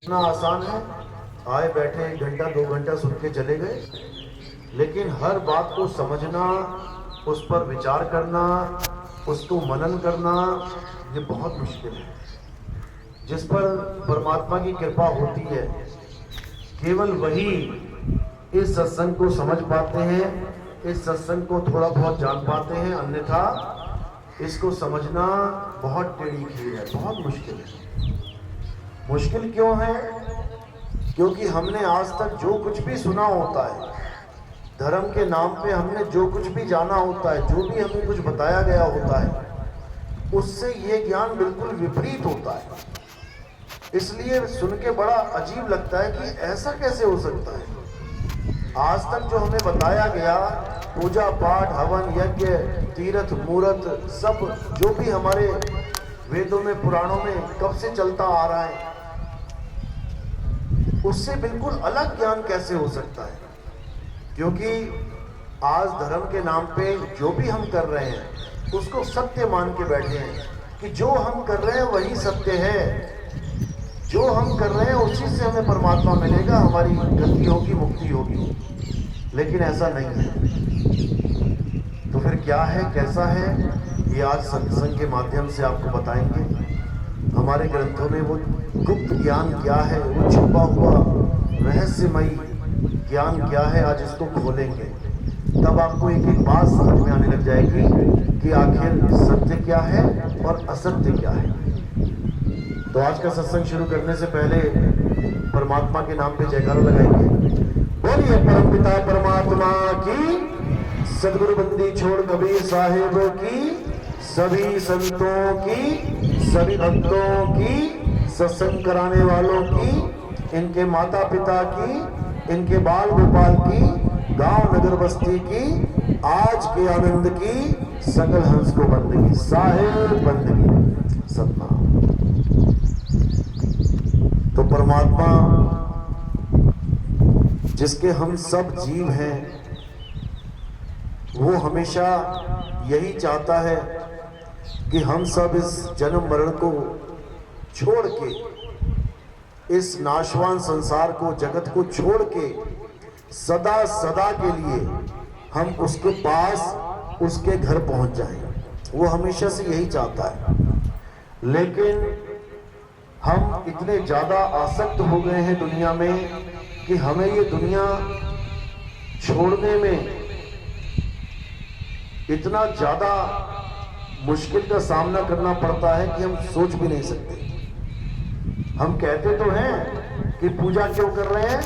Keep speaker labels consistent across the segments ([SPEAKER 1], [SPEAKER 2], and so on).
[SPEAKER 1] इतना आसान है, आए बैठे 1 घंटा 2 घंटा सुन के चले गए, लेकिन हर बात को समझना, उस पर विचार करना, उसको मनन करना, ये बहुत मुश्किल है। जिस पर परमात्मा की कृपा होती है, केवल वही इस सत्संग को समझ पाते हैं, इस सत्संग को थोड़ा बहुत जान पाते हैं, अन्यथा इसको समझना बहुत टेढ़ी खीर है, बहुत मुश्किल है। मुश्किल क्यों है? क्योंकि हमने आज तक जो कुछ भी सुना होता है, धर्म के नाम पे हमने जो कुछ भी जाना होता है, जो भी हमें कुछ बताया गया होता है, उससे ये ज्ञान बिल्कुल विपरीत होता है। इसलिए सुन के बड़ा अजीब लगता है कि ऐसा कैसे हो सकता है। आज तक जो हमें बताया गया, पूजा पाठ, हवन, यज्ञ, तीर्थ, मूर्त, सब जो भी हमारे वेदों में, पुराणों में कब से चलता आ रहा है, उससे बिल्कुल अलग ज्ञान कैसे हो सकता है? क्योंकि आज धर्म के नाम पे जो भी हम कर रहे हैं, उसको सत्य मान के बैठे हैं कि जो हम कर रहे हैं वही सत्य है, जो हम कर रहे हैं उसी से हमें परमात्मा मिलेगा, हमारी गति होगी, मुक्ति होगी। लेकिन ऐसा नहीं है। तो फिर क्या है, कैसा है, ये आज सत्संग के माध्यम से आपको बताएंगे। हमारे ग्रंथों में वो गुप्त ज्ञान क्या है, वो छुपा हुआ रहस्यमयी ज्ञान क्या है, आज इसको खोलेंगे। तब आपको एक एक बात समझ में आने लग जाएगी कि आखिर सत्य क्या है और असत्य क्या है। तो आज का सत्संग शुरू करने से पहले परमात्मा के नाम पे जयकारा लगाएंगे। बोलिए परमपिता परमात्मा की, सदगुरु बंदी छोड़ कबीर साहिब की, सभी संतों की, सभी भक्तों की, सत्संग कराने वालों की, इनके माता पिता की, इनके बाल गोपाल की, गांव नगर बस्ती की, आज के आनंद की, सकल हंस को बंदगी, साहिब बंदगी, सतनाम। तो परमात्मा जिसके हम सब जीव हैं, वो हमेशा यही चाहता है कि हम सब इस जन्म मरण को छोड़ के, इस नाशवान संसार को, जगत को छोड़ के सदा सदा के लिए हम उसके पास, उसके घर पहुंच जाएं। वो हमेशा से यही चाहता है। लेकिन हम इतने ज्यादा आसक्त हो गए हैं दुनिया में कि हमें ये दुनिया छोड़ने में इतना ज्यादा मुश्किल का सामना करना पड़ता है कि हम सोच भी नहीं सकते। हम कहते तो हैं कि पूजा क्यों कर रहे हैं?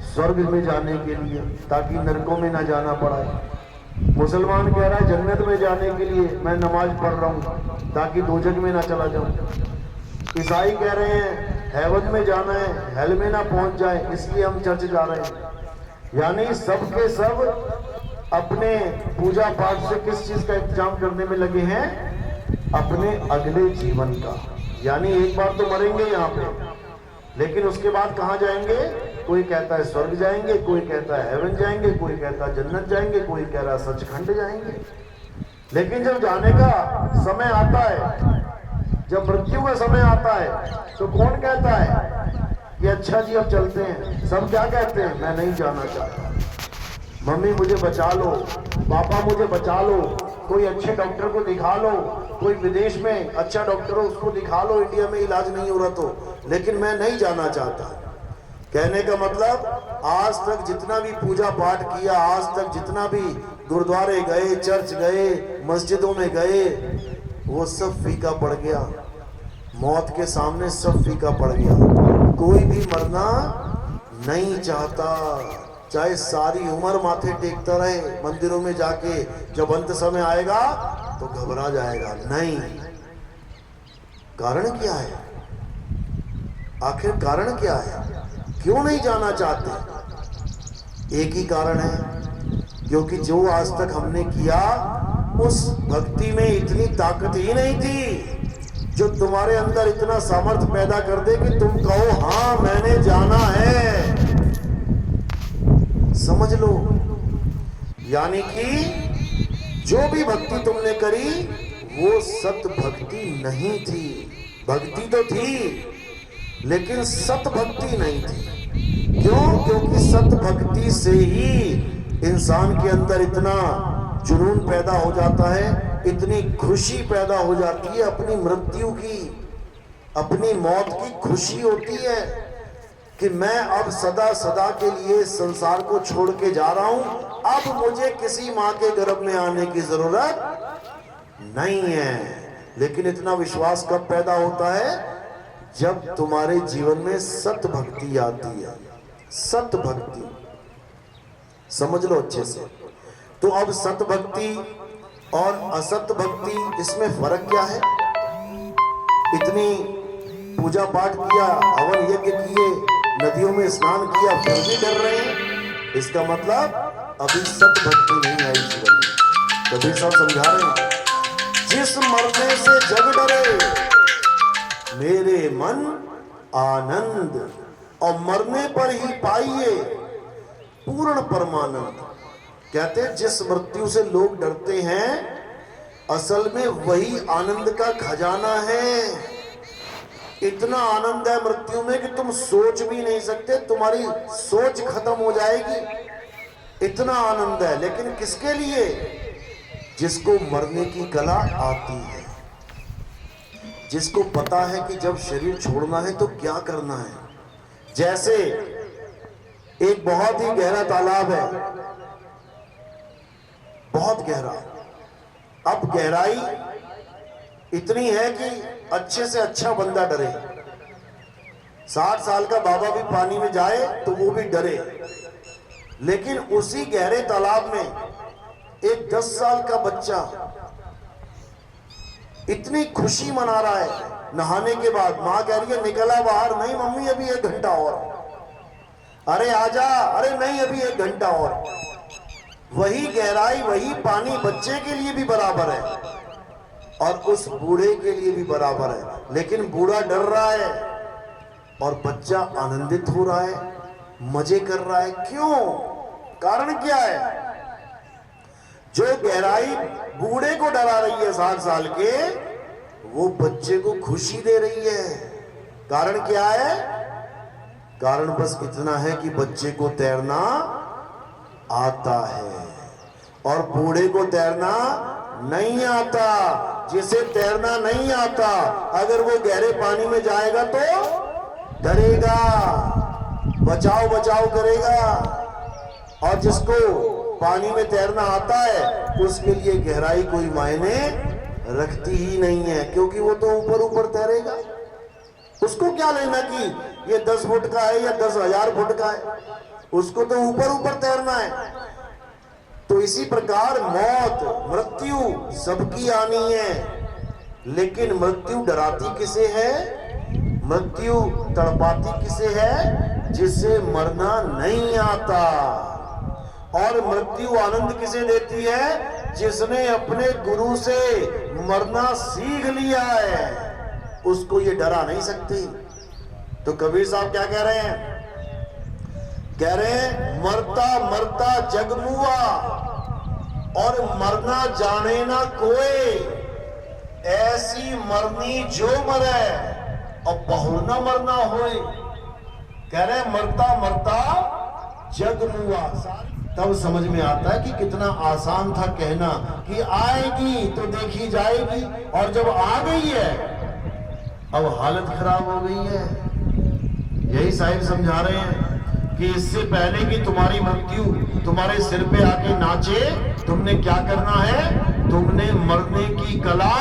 [SPEAKER 1] स्वर्ग में जाने के लिए, ताकि नरकों में ना जाना पड़े। मुसलमान कह रहा है जन्नत में जाने के लिए मैं नमाज पढ़ रहा हूं, ताकि दोजख में ना चला जाऊं। ईसाई कह रहे हैं हेवन में जाना है, हेल में ना पहुंच जाए, इसलिए हम चर्च जा रहे हैं। यानी सब के सब अपने पूजा पाठ से किस चीज का इंतजाम करने में लगे हैं? अपने अगले जीवन का। यानी एक बार तो मरेंगे यहाँ पे, लेकिन उसके बाद कहाँ जाएंगे? कोई कहता है स्वर्ग जाएंगे, कोई कहता है हेवन जाएंगे, कोई कहता है जन्नत जाएंगे, कोई कह रहा है सचखंड जाएंगे। लेकिन जब जाने का समय आता है, जब मृत्यु का समय आता है, तो कौन कहता है कि अच्छा जी अब चलते हैं? सब क्या कहते हैं? मैं नहीं जाना चाहता, मम्मी मुझे बचा लो, पापा मुझे बचा लो, कोई अच्छे डॉक्टर को दिखा लो, कोई विदेश में अच्छा डॉक्टर हो उसको दिखा लो, इंडिया में इलाज नहीं हो रहा तो, लेकिन मैं नहीं जाना चाहता। कहने का मतलब, आज तक जितना भी पूजा पाठ किया, आज तक जितना भी गुरुद्वारे गए, चर्च गए, मस्जिदों में गए, वो सब फीका पड़ गया। मौत के सामने सब फीका पड़ गया। कोई भी मरना नहीं चाहता, चाहे सारी उम्र माथे टेकता रहे मंदिरों में जाके, जब अंत समय आएगा तो घबरा जाएगा। नहीं। कारण क्या है? आखिर कारण क्या है? क्यों नहीं जाना चाहते? एक ही कारण है, क्योंकि जो आज तक हमने किया उस भक्ति में इतनी ताकत ही नहीं थी जो तुम्हारे अंदर इतना सामर्थ्य पैदा कर दे कि तुम कहो हाँ मैंने जाना है। समझ लो, यानी कि जो भी भक्ति तुमने करी वो सत भक्ति नहीं थी। भक्ति तो थी, लेकिन सत भक्ति नहीं थी। क्यों? क्योंकि सत भक्ति से ही इंसान के अंदर इतना जुनून पैदा हो जाता है, इतनी खुशी पैदा हो जाती है, अपनी मृत्यु की, अपनी मौत की खुशी होती है कि मैं अब सदा सदा के लिए संसार को छोड़ के जा रहा हूं, अब मुझे किसी मां के गर्भ में आने की जरूरत नहीं है। लेकिन इतना विश्वास कब पैदा होता है? जब तुम्हारे जीवन में सत भक्ति आती है। सत भक्ति समझ लो अच्छे से। तो अब सत भक्ति और असत भक्ति, इसमें फर्क क्या है? इतनी पूजा पाठ किया, हवन यज्ञ किए, नदियों में स्नान किया, फिर भी डर रहे हैं, इसका मतलब अभी सत भक्ति नहीं आई जीवन में। कबीर साहब समझा रहे हैं, जिस मरने से जग डरे मेरे मन आनंद, और मरने पर ही पाइए पूर्ण परमानंद। कहते हैं जिस मृत्यु से लोग डरते हैं, असल में वही आनंद का खजाना है। इतना आनंद है मृत्यु में कि तुम सोच भी नहीं सकते, तुम्हारी सोच खत्म हो जाएगी, इतना आनंद है। लेकिन किसके लिए? जिसको मरने की कला आती है, जिसको पता है कि जब शरीर छोड़ना है तो क्या करना है। जैसे एक बहुत ही गहरा तालाब है, बहुत गहरा। अब गहराई इतनी है कि अच्छे से अच्छा बंदा डरे। 60 साल का बाबा भी पानी में जाए तो वो भी डरे। लेकिन उसी गहरे तालाब में एक 10 साल का बच्चा इतनी खुशी मना रहा है। नहाने के बाद मां कह रही है निकला बाहर, नहीं मम्मी अभी 1 घंटा और, अरे आजा, अरे नहीं अभी 1 घंटा और। वही गहराई, वही पानी बच्चे के लिए भी बराबर है और उस बूढ़े के लिए भी बराबर है। लेकिन बूढ़ा डर रहा है और बच्चा आनंदित हो रहा है, मजे कर रहा है। क्यों? कारण क्या है? जो गहराई बूढ़े को डरा रही है 60 साल के, वो बच्चे को खुशी दे रही है। कारण क्या है? कारण बस इतना है कि बच्चे को तैरना आता है और बूढ़े को तैरना नहीं आता। जिसे तैरना नहीं आता, अगर वो गहरे पानी में जाएगा तो डरेगा, बचाव बचाव करेगा। और जिसको पानी में तैरना आता है उसके लिए गहराई कोई मायने रखती ही नहीं है, क्योंकि वो तो ऊपर ऊपर तैरेगा। उसको क्या लेना कि ये 10 फुट का है या 10,000 फुट का है, उसको तो ऊपर ऊपर तैरना है। तो इसी प्रकार मौत, मृत्यु सबकी आनी है, लेकिन मृत्यु डराती किसे है? मृत्यु तड़पाती किसे है? जिसे मरना नहीं आता। और मृत्यु आनंद किसे देती है? जिसने अपने गुरु से मरना सीख लिया है, उसको ये डरा नहीं सकती। तो कबीर साहब क्या कह रहे हैं? कह रहे हैं मरता मरता जग मुआ, और मरना जाने ना कोई, ऐसी मरनी जो मरे और बहु न मरना होए। कह रहे हैं मरता मरता जग मुआ। तब समझ में आता है कि कितना आसान था कहना कि आएगी तो देखी जाएगी, और जब आ गई है अब हालत खराब हो गई है। यही साहिब समझा रहे हैं कि इससे पहले कि तुम्हारी मृत्यु तुम्हारे सिर पे आके नाचे, तुमने क्या करना है? तुमने मरने की कला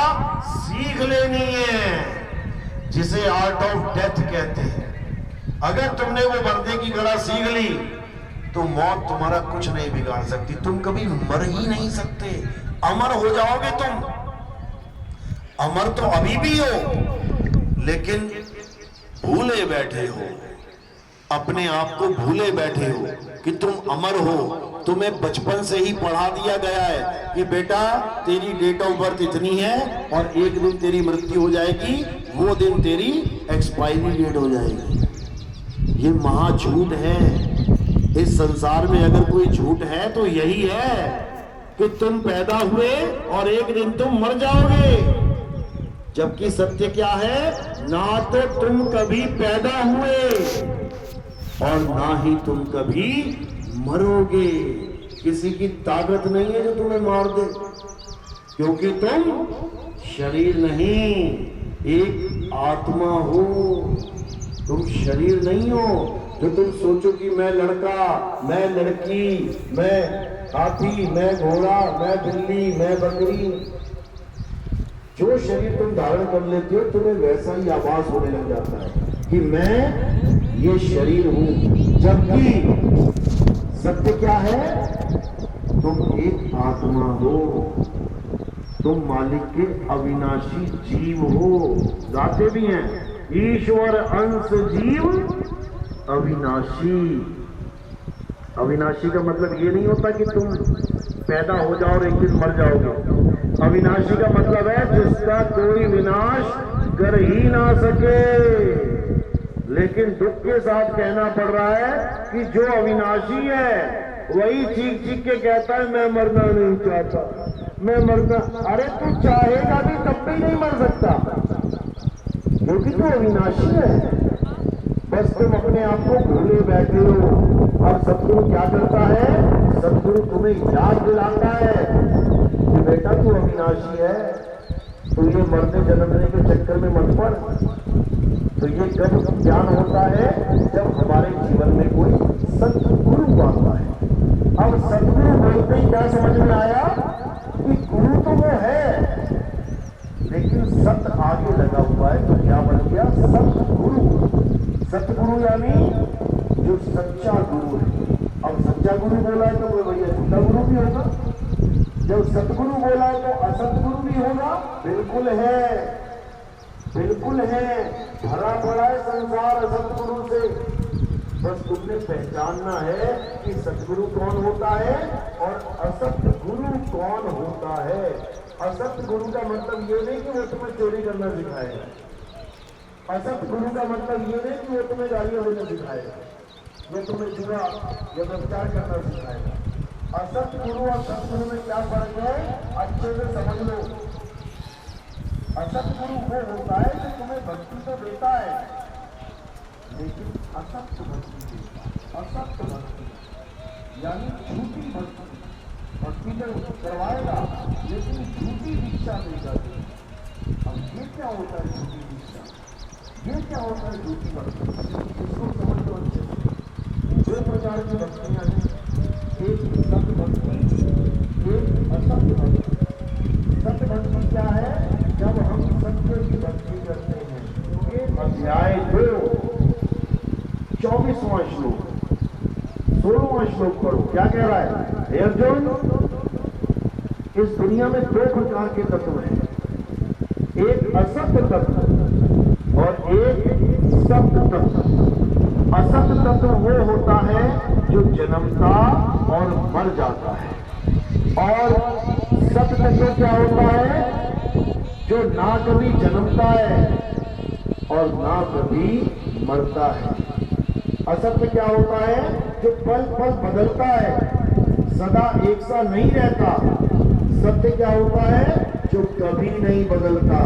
[SPEAKER 1] सीख लेनी है, जिसे आर्ट ऑफ डेथ कहते हैं। अगर तुमने वो मरने की कला सीख ली तो मौत तुम्हारा कुछ नहीं बिगाड़ सकती। तुम कभी मर ही नहीं सकते, अमर हो जाओगे तुम। अमर तो अभी भी हो, लेकिन भूले बैठे हो, अपने आप को भूले बैठे हो कि तुम अमर हो। तुम्हें बचपन से ही पढ़ा दिया गया है कि बेटा तेरी डेट ऑफ बर्थ इतनी है और एक दिन तेरी मृत्यु हो जाएगी, वो दिन तेरी एक्सपायरी डेट हो जाएगी। ये महा झूठ है। इस संसार में अगर कोई झूठ है तो यही है कि तुम पैदा हुए और एक दिन तुम मर जाओगे। जबकि सत्य क्या है? ना तो तुम कभी पैदा हुए और ना ही तुम कभी मरोगे। किसी की ताकत नहीं है जो तुम्हें मार दे, क्योंकि तुम शरीर नहीं, एक आत्मा हो। तुम शरीर नहीं हो जो तुम सोचो कि मैं लड़का, मैं लड़की, मैं हाथी, मैं घोड़ा, मैं बिल्ली, मैं बकरी। जो शरीर तुम धारण कर लेते हो तुम्हें वैसा ही आभास होने लग जाता है कि मैं ये शरीर हूं, जबकि सत्य क्या है? तुम एक आत्मा हो, तुम मालिक के अविनाशी जीव हो। गाते भी हैं, ईश्वर अंश जीव अविनाशी। अविनाशी का मतलब ये नहीं होता कि तुम पैदा हो जाओ और एक दिन मर जाओगे। अविनाशी का मतलब है जिसका कोई विनाश कर ही ना सके। लेकिन दुख के साथ कहना पड़ रहा है कि जो अविनाशी है वही चीख चीख के कहता है मैं मरना नहीं चाहता, मैं मरना। अरे तू चाहेगा भी तब भी नहीं मर सकता, क्योंकि तू अविनाशी है। बस तुम अपने आप को भूले बैठे हो। अब सतगुरु क्या करता है? सतगुरु तुम्हें याद दिलाता है कि बेटा तू अविनाशी है, तो ये मरने जन्मने के चक्कर में मत पड़। तो ये कब ज्ञान होता है? जब हमारे जीवन में कोई सतगुरु आता है। अब सतगुरु बोलते ही क्या समझ में आया कि गुरु तो वो है, लेकिन सत आगे लगा हुआ है, तो क्या बन गया? सतगुरु। सतगुरु यानी जो सच्चा गुरु है। अब सच्चा गुरु बोला है तो कोई भैया झूठा गुरु भी होगा। जब सतगुरु बोला है तो असतगुरु भी होगा। बिल्कुल है, बिल्कुल है। भरा पड़ा है संसार असतगुरु से। बस तुमने पहचानना है कि सतगुरु कौन होता है और असत गुरु कौन होता है। असत गुरु का मतलब ये नहीं कि वो तुम्हें चोरी करना सिखाएगा। असत गुरु का मतलब ये नहीं कि वो तुम्हें गालियां देना सिखाएगा, वो तुम्हें जुआ या व्यभिचार करना सिखाएगा। असत गुरु और सतगुरु में क्या फर्क है? अच्छे से समझ लो। असत गुरु वो होता है जो तुम्हें भक्ति तो देता है, लेकिन असत्य भक्ति देता है। असत्य भक्ति यानी झूठी भक्ति। भक्ति तो करवाएगा लेकिन झूठी दीक्षा देगा। अब ये क्या होता है झूठी दीक्षा? ये क्या होता है झूठी भक्ति? इसको समझ लो अच्छे से। दो प्रकार की भक्तियां हैं, एक सत्य भक्ति, एक असत्य भक्ति। सत्य भक्ति क्या है? जब हम सत्य की भक्ति करते हैं। अध्याय 2 24वां श्लोक 16वां श्लोक पढ़ो, क्या कह रहा है? हे अर्जुन, इस दुनिया में दो प्रकार के तत्व हैं, एक असत्य तत्व और एक सत्य तत्व। असत्य तत्व वो होता है जो जन्मता और मर जाता है, और सत्य तत्व क्या होता है? जो ना कभी जन्मता है और ना कभी मरता है। असत्य क्या होता है? जो पल पल बदलता है, सदा एक सा नहीं रहता। सत्य क्या होता है? जो कभी नहीं बदलता,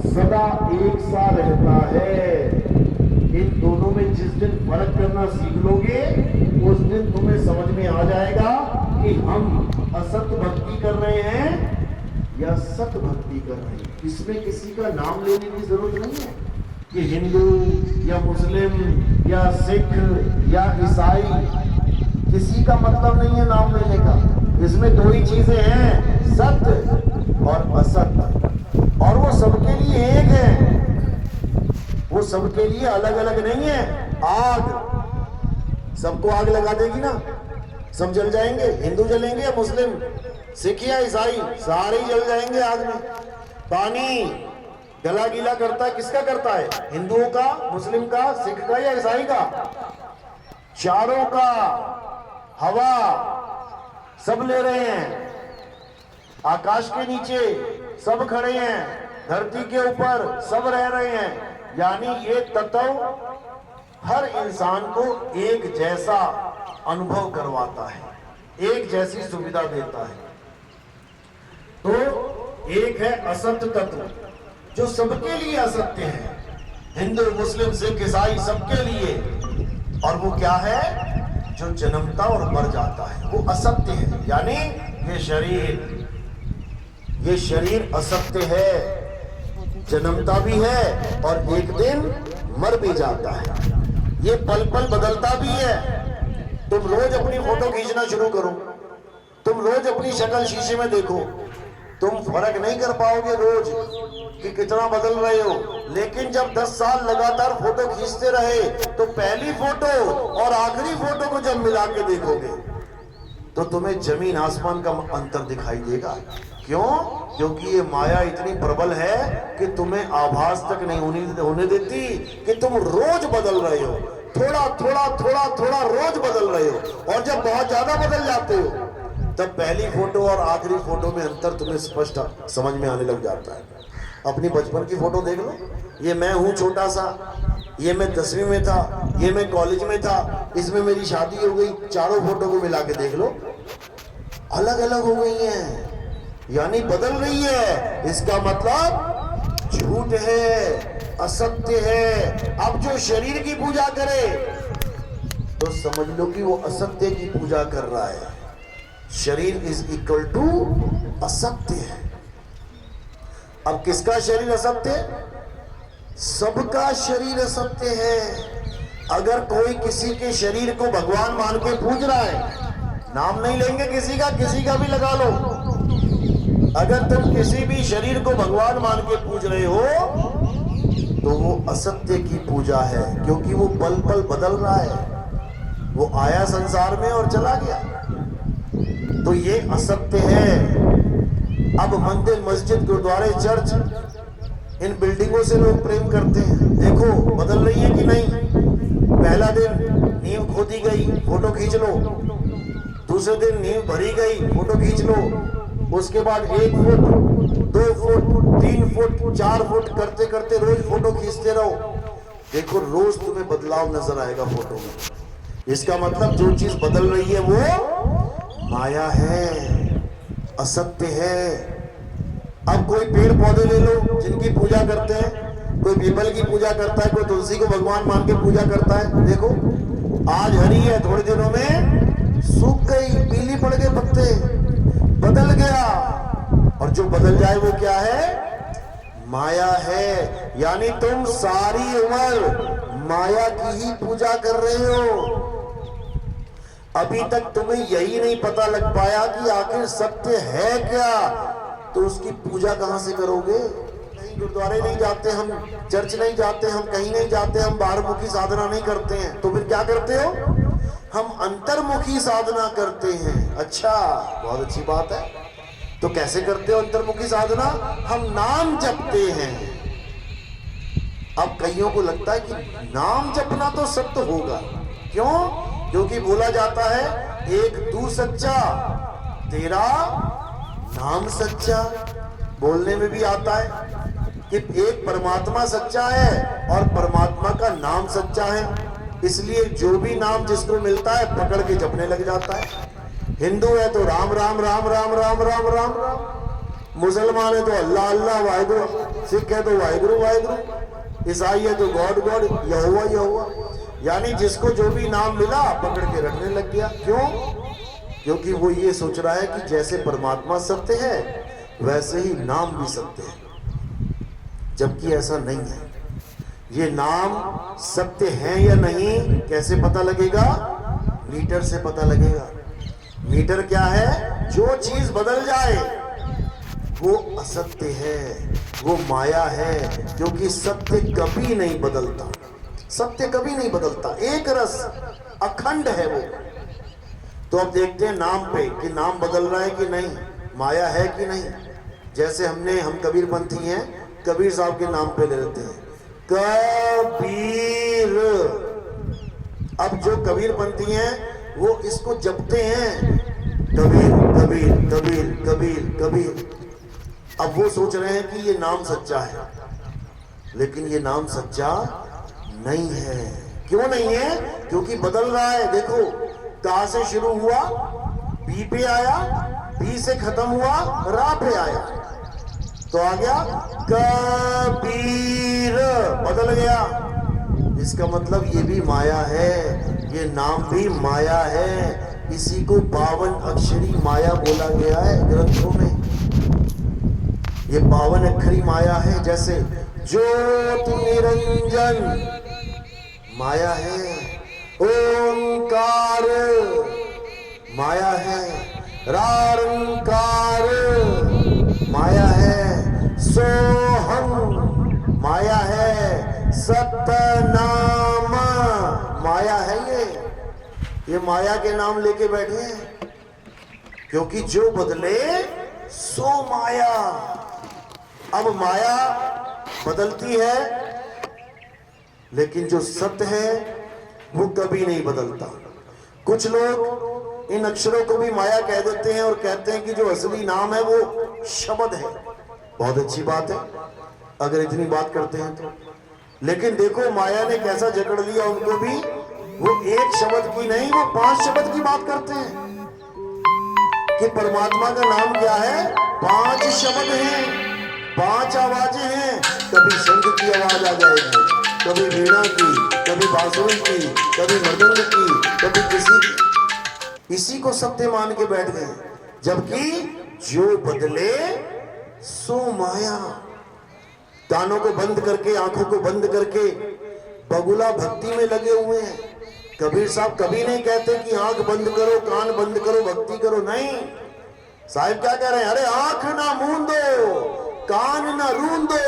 [SPEAKER 1] सदा एक सा रहता है। इन दोनों में जिस दिन फर्क करना सीख लोगे उस दिन तुम्हें समझ में आ जाएगा कि हम असत्य भक्ति कर रहे हैं या सत्य भक्ति कर रहे हैं। इसमें किसी का नाम लेने की जरूरत नहीं है कि हिंदू या मुस्लिम या सिख या ईसाई, किसी का मतलब नहीं है नाम लेने का। इसमें दो ही चीजें हैं, सत्य और असत्य, और वो सबके लिए एक है, वो सबके लिए अलग अलग नहीं है। आग सबको आग लगा देगी ना, सब जल जाएंगे। हिंदू जलेंगे या मुस्लिम, सिख या ईसाई, सारे ही जल जाएंगे आग में। पानी गला गीला करता है, किसका करता है? हिंदुओं का, मुस्लिम का, सिख का या ईसाई का? चारों का। हवा सब ले रहे हैं, आकाश के नीचे सब खड़े हैं, धरती के ऊपर सब रह रहे हैं। यानी ये तत्व हर इंसान को एक जैसा अनुभव करवाता है, एक जैसी सुविधा देता है। तो एक है असत्य तत्व जो सबके लिए असत्य है, हिंदू मुस्लिम सिख ईसाई सबके लिए, और वो क्या है? जो जन्मता और मर जाता है वो असत्य है। यानी ये शरीर असत्य है, जन्मता भी है और एक दिन मर भी जाता है। ये पल पल बदलता भी है। तुम रोज अपनी फोटो खींचना शुरू करो, तुम रोज अपनी शक्ल शीशे में देखो, तुम फर्क नहीं कर पाओगे रोज कि कितना बदल रहे हो। लेकिन जब 10 साल लगातार फोटो खींचते रहे तो पहली फोटो और आखिरी फोटो को जब मिला के देखोगे तो तुम्हें जमीन आसमान का अंतर दिखाई देगा। क्यों? क्योंकि ये माया इतनी प्रबल है कि तुम्हें आभास तक नहीं होने देती कि तुम रोज बदल रहे हो, थोड़ा थोड़ा थोड़ा थोड़ा रोज बदल रहे हो। और जब बहुत ज्यादा बदल जाते हो तब पहली फोटो और आखिरी फोटो में अंतर तुम्हें स्पष्ट समझ में आने लग जाता है। अपनी बचपन की फोटो देख लो, ये मैं हूं छोटा सा, ये मैं 10वीं में था, ये मैं कॉलेज में था, इसमें मेरी शादी हो गई। चारों फोटो को मिला के देख लो, अलग अलग हो गई हैं, यानी बदल रही है। इसका मतलब झूठ है, असत्य है। अब जो शरीर की पूजा करे तो समझ लो कि वो असत्य की पूजा कर रहा है। शरीर इज इक्वल टू असत्य है। अब किसका शरीर असत्य? सबका शरीर असत्य है। अगर कोई किसी के शरीर को भगवान मान के पूज रहा है, नाम नहीं लेंगे किसी का भी लगा लो, अगर तुम किसी भी शरीर को भगवान मान के पूज रहे हो तो वो असत्य की पूजा है, क्योंकि वो पल पल बदल रहा है। वो आया संसार में और चला गया, तो ये असत्य है। अब मंदिर, मस्जिद, गुरुद्वारे, चर्च, इन बिल्डिंगों से लोग प्रेम करते हैं। देखो बदल रही है कि नहीं? पहला दिन नींव खोदी गई, फोटो खींच लो। दूसरे दिन नींव भरी गई, फोटो खींच लो। उसके बाद 1 फुट, 2 फुट, 3 फुट, 4 फुट करते करते रोज फोटो खींचते रहो। देखो रोज तुम्हें बदलाव नजर आएगा फोटो में। इसका मतलब जो चीज बदल रही है वो माया है, असत्य है। अब कोई पेड़ पौधे ले लो जिनकी पूजा करते हैं, कोई पीपल की पूजा करता है, कोई तुलसी को भगवान मान के पूजा करता है। देखो आज हरी है, थोड़े दिनों में सूख गई, पीली पड़ गए पत्ते, बदल गया। और जो बदल जाए वो क्या है? माया है। यानी तुम सारी उम्र माया की ही पूजा कर रहे हो। अभी तक तुम्हें यही नहीं पता लग पाया कि आखिर सत्य है क्या, तो उसकी पूजा कहां से करोगे? कहीं गुरुद्वारे नहीं जाते हम, चर्च नहीं जाते हम, कहीं नहीं जाते हम, बाहरमुखी साधना नहीं करते हैं, तो फिर क्या करते हो? हम अंतर्मुखी साधना करते हैं। अच्छा, बहुत अच्छी बात है। तो कैसे करते हो अंतर्मुखी साधना? हम नाम जपते हैं। अब कईयों को लगता है कि नाम जपना तो सत्य होगा। क्यों? क्योंकि बोला जाता है एक तू सच्चा, तेरा नाम सच्चा। बोलने में भी आता है कि एक परमात्मा सच्चा है और परमात्मा का नाम सच्चा है। इसलिए जो भी नाम जिसको मिलता है पकड़ के जपने लग जाता है। हिंदू है तो राम राम राम राम राम राम राम राम, मुसलमान है तो अल्लाह अल्लाह वाहिगुरु, सिख है तो वाहिगुरु वाहिगुरु, ईसाई है तो गॉड गॉड, यहोवा यहोवा। यानी जिसको जो भी नाम मिला पकड़ के रखने लग गया। क्यों? क्योंकि वो ये सोच रहा है कि जैसे परमात्मा सत्य है वैसे ही नाम भी सत्य है, जबकि ऐसा नहीं है। ये नाम सत्य है या नहीं कैसे पता लगेगा? मीटर से पता लगेगा। मीटर क्या है? जो चीज बदल जाए वो असत्य है, वो माया है, क्योंकि सत्य कभी नहीं बदलता। सत्य कभी नहीं बदलता, एक रस अखंड है वो। तो अब देखते हैं नाम पे कि नाम बदल रहा है कि नहीं, माया है कि नहीं। जैसे हम कबीरपंथी हैं, कबीर साहब के नाम पे ले लेते हैं कबीर। अब जो कबीरपंथी हैं वो इसको जपते हैं, कबीर कबीर कबीर कबीर कबीर। अब वो सोच रहे हैं कि ये नाम सच्चा है, लेकिन ये नाम सच्चा नहीं है। क्यों नहीं है? क्योंकि बदल रहा है। देखो कहां से शुरू हुआ? बी पे आया, बी से खत्म हुआ, रा पे आया। तो आ गया कबीर, बदल गया। इसका मतलब ये भी माया है, ये नाम भी माया है। इसी को 52 अक्षरी माया बोला गया है ग्रंथों में। ये 52 अक्षरी माया है। जैसे ज्योति निरंजन माया है, ओंकार माया है, रारंकार माया है, सोहम माया है, सतनाम माया है। ये माया के नाम लेके बैठे हैं, क्योंकि जो बदले सो माया। अब माया बदलती है, लेकिन जो सत्य है वो कभी नहीं बदलता। कुछ लोग इन अक्षरों को भी माया कह देते हैं और कहते हैं कि जो असली नाम है वो शब्द है। बहुत अच्छी बात है अगर इतनी बात करते हैं तो, लेकिन देखो माया ने कैसा जकड़ लिया उनको भी। वो एक शब्द की नहीं, वो 5 शब्द की बात करते हैं कि परमात्मा का नाम क्या है। 5 शब्द हैं, 5 आवाजें हैं। कभी शंख की आवाज आ जाएगी, कभी वीणा की, कभी बांसुरी की, कभी मृदंग की, कभी किसी की। इसी को सत्य मान के बैठ गए, जबकि जो बदले सो माया। कानों को बंद करके, आंखों को बंद करके बगुला भक्ति में लगे हुए हैं। कबीर साहब कभी नहीं कहते कि आंख बंद करो, कान बंद करो, भक्ति करो। नहीं, साहिब क्या कह रहे हैं? अरे आंख ना मूंदो, कान ना रूंदो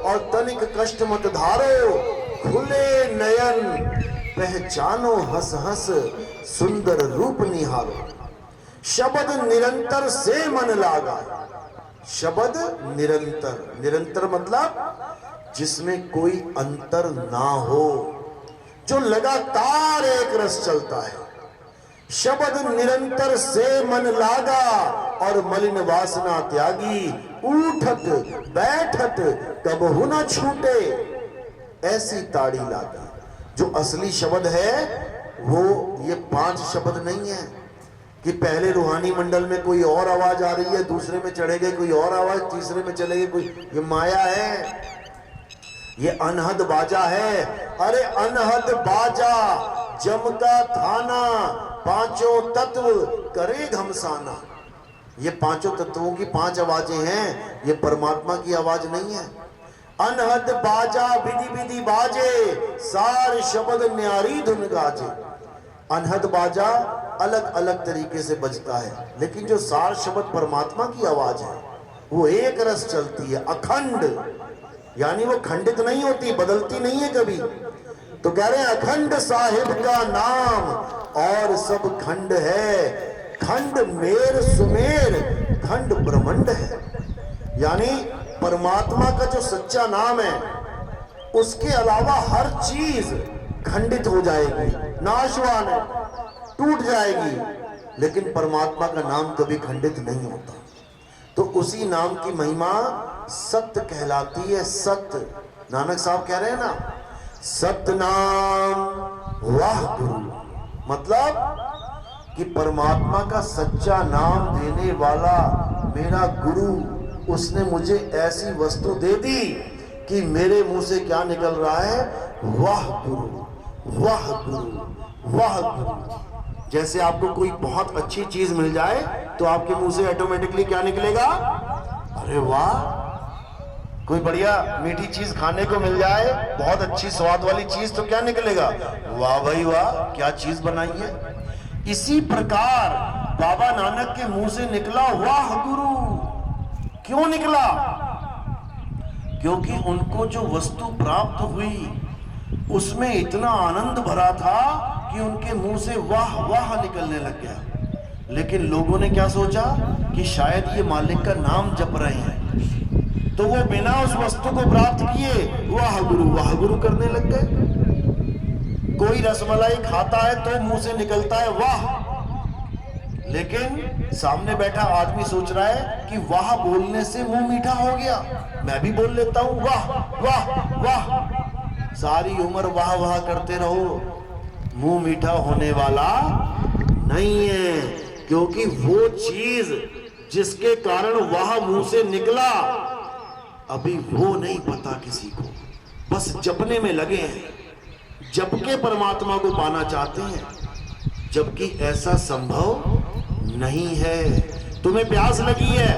[SPEAKER 1] और तनिक कष्ट मत धारो, खुले नयन पहचानो हंस हंस सुंदर रूप निहारो। शब्द निरंतर से मन लागा। शब्द निरंतर, निरंतर मतलब जिसमें कोई अंतर ना हो, जो लगातार एक रस चलता है। शब्द निरंतर से मन लागा और मलिन वासना त्यागी, उठत बैठत कबहु न छूटे, ऐसी ताड़ी लागी। जो असली शब्द है वो ये 5 शब्द नहीं है कि पहले रूहानी मंडल में कोई और आवाज आ रही है, दूसरे में चढ़े गए कोई और आवाज, तीसरे में चले गए कोई। ये माया है, ये अनहद बाजा है। अरे अनहद बाजा जम का थाना, 5 तत्व करे घमसाना। ये 5 तत्वों की 5 आवाजें हैं, ये परमात्मा की आवाज नहीं है। अनहद बाजा विधि विधि बाजे, सार शब्द न्यारी धुन गाजे। अनहद बाजा अलग अलग तरीके से बजता है, लेकिन जो सार शब्द परमात्मा की आवाज है वो एक रस चलती है, अखंड। यानी वो खंडित नहीं होती, बदलती नहीं है कभी। तो कह रहे हैं अखंड साहिब का नाम और सब खंड है। खंड मेर सुमेर, खंड ब्रह्मांड है। यानी परमात्मा का जो सच्चा नाम है उसके अलावा हर चीज खंडित हो जाएगी, नाशवान है, टूट जाएगी। लेकिन परमात्मा का नाम कभी खंडित नहीं होता। तो उसी नाम की महिमा सत्य कहलाती है। सत्य, नानक साहब कह रहे हैं ना, सत्य नाम वाह गुरु। मतलब कि परमात्मा का सच्चा नाम देने वाला मेरा गुरु, उसने मुझे ऐसी वस्तु दे दी कि मेरे मुंह से क्या निकल रहा है? वाह गुरु, वाह गुरु, वाह गुरु। जैसे आपको कोई बहुत अच्छी चीज मिल जाए तो आपके मुंह से ऑटोमेटिकली क्या निकलेगा? अरे वाह। कोई बढ़िया मीठी चीज खाने को मिल जाए, बहुत अच्छी स्वाद वाली चीज, तो क्या निकलेगा? वाह भाई वाह, क्या चीज बनाई है। इसी प्रकार बाबा नानक के मुंह से निकला वाह गुरु। क्यों निकला? क्योंकि उनको जो वस्तु प्राप्त हुई उसमें इतना आनंद भरा था कि उनके मुंह से वाह वाह निकलने लग गया। लेकिन लोगों ने क्या सोचा कि शायद ये मालिक का नाम जप रहे हैं, तो वो बिना उस वस्तु को प्राप्त किए वाह गुरु करने लग गए। कोई रसमलाई खाता है तो मुंह से निकलता है वाह, लेकिन सामने बैठा आदमी सोच रहा है कि वाह बोलने से मुंह मीठा हो गया, मैं भी बोल लेता हूं वाह वाह वाह। सारी उम्र वाह वाह करते रहो, मुंह मीठा होने वाला नहीं है। क्योंकि वो चीज जिसके कारण वाह मुंह से निकला अभी वो नहीं पता किसी को, बस जपने में लगे हैं, जप के परमात्मा को पाना चाहते हैं, जबकि ऐसा संभव नहीं है। तुम्हें प्यास लगी है,